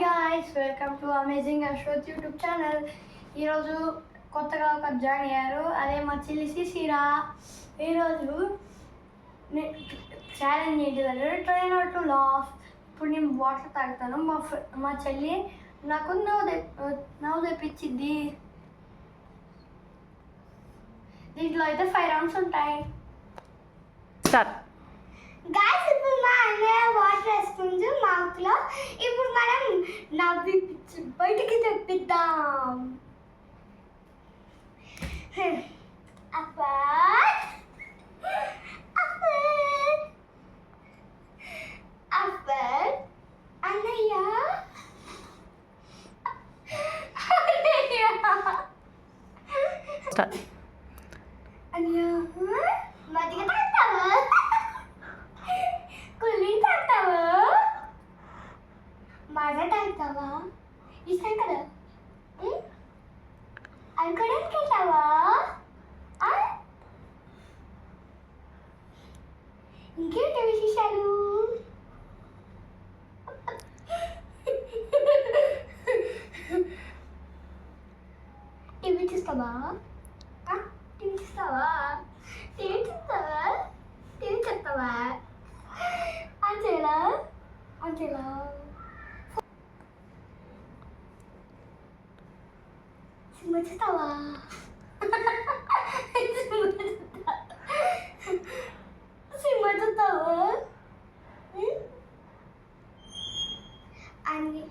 guys, welcome to Amazing Ashwath YouTube channel. ఈరోజు కొత్తగా ఒక జాయిన్ అయ్యారు, అదే మా చెల్లి సిసిరా. ఈరోజు ఛాలెంజ్ ఏంటిదంటే ట్రై నాట్ టు లాఫ్. ఇప్పుడు నేను వాటర్ తాగుతాను, మా చెల్లి నాకు నవ్వు తెప్పించింది. దీంట్లో అయితే 5 రౌండ్స్ ఉంటాయి. గాయ్స్, ఇప్పుడు మా అన్నయ్య వాటర్ వేసుకుంటూ మౌత్లో. ఇప్పుడు మనం నవ్వి బయటికి తెప్పిద్దాం. అన్నయ్య మజ్జిగ తాగుతావా? కూలింగ్ తాగుతావా? మజా తాగుతావా? ఇష్టం కదా అనుకోవడానికి వెళ్తావా? ఇంకేంటి విశేషాలు? టీవీ చూస్తావా? టీవీ చూస్తావా? టీవీ చూస్తావా? టీవీ చూస్తావా? అంతేలా సినిమా చూస్తావా? సినిమా చూస్తావా? అని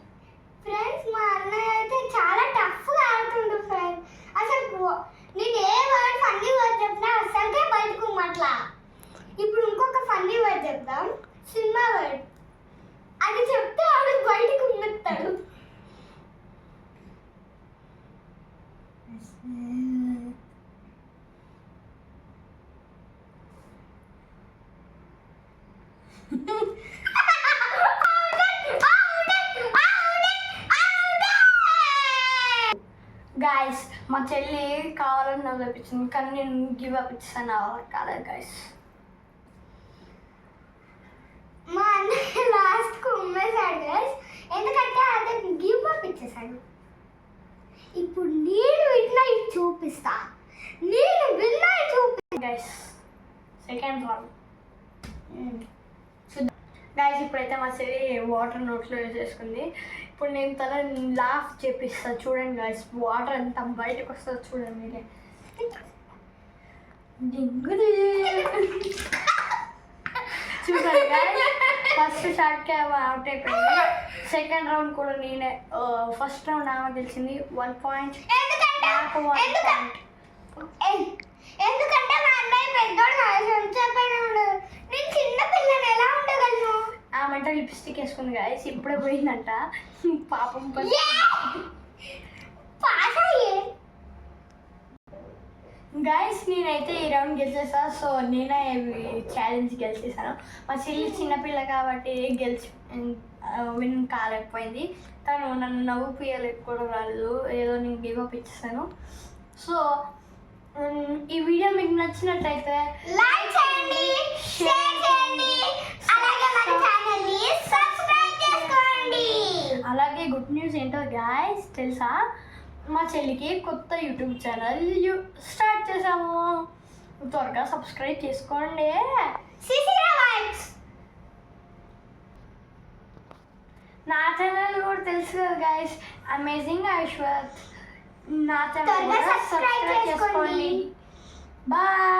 ఫ్రెండ్స్, మా అన్నయ్య అయితే చాలా టఫ్గా ఆడుతుండు ఫ్రెండ్స్. అసలు నేను ఏ వర్డ్ ఫన్నీ వర్డ్ చెప్పినా అసలుకే బయటకు మాట్లా. ఇప్పుడు ఇంకొక ఫన్నీ వర్డ్ చెప్తాం, సినిమా వర్డ్. అది చెప్తే ఆడు బయటకు ఉమ్మెత్తాడు. గైస్, మా చెల్లి కావాలని నాకు తెప్పించింది, కానీ నేను గివ్ అప్ ఇస్తాను కాలేదు గైస్. మా అన్నయ్య లాస్ట్కు ఉమ్మేశాడు గైస్, ఎందుకంటే అదే గివ్ అప్ ఇచ్చేసాడు. ఇప్పుడు నేను విన్నా చూపిస్తా, నేను విన్నా చూపిస్తా గైస్. Second round guys. ఇప్పుడైతే మా చెల్లి వాటర్ నోట్లో వేసేసుకుంది. ఇప్పుడు నేను తన లాఫ్ చేపిస్తా, చూడండి గైస్. వాటర్ ఎంత బయటకు వస్తుందో చూడండి మీరే. చూసారు గైస్, ఫస్ట్ షాట్కే అవుట్ అయిపోయింది. సెకండ్ రౌండ్ కూడా నేనే. ఫస్ట్ రౌండ్ ఆమె గెలిచింది 1 పాయింట్, నాకు 1 పాయింట్. ఎందుకంటే మా అన్నయ్య పెద్దోడు చెప్పాడు, నేను చిన్న పిల్లని ఎలా ఉండగలను. ఆమెంట లిప్స్టిక్ వేసుకుంది గైస్, ఇప్పుడే పోయిందంట పాపం. గైస్, నేనైతే ఈ రౌండ్ గెలిచేసా. సో నేనే ఛాలెంజ్ గెలిచేసాను. మా చెల్లి చిన్నపిల్ల కాబట్టి విన్ కాలేకపోయింది. తను నన్ను నవ్వు పియ్యలేక కూడా రాలేదు, ఏదో నేను గివ్ అప్ ఇచ్చేసాను. సో ఈ వీడియో మీకు నచ్చినట్లయితే లైక్ చేయండి, షేర్ చేయండి, అలాగే మన ఛానల్ని సబ్స్క్రైబ్ చేసుకోండి. అలాగే గుడ్ న్యూస్ ఏంటో గైస్ తెలుసా, మా చెల్లికి కొత్త యూట్యూబ్ ఛానల్ స్టార్ట్ చేసాము. త్వరగా సబ్స్క్రైబ్ చేసుకోండి. నా ఛానల్ కూడా తెలుసు కదా గైస్, అమేజింగ్ అశ్వత్. నా ఛానల్ సబ్స్క్రైబ్ చేసుకోండి. బాయ్.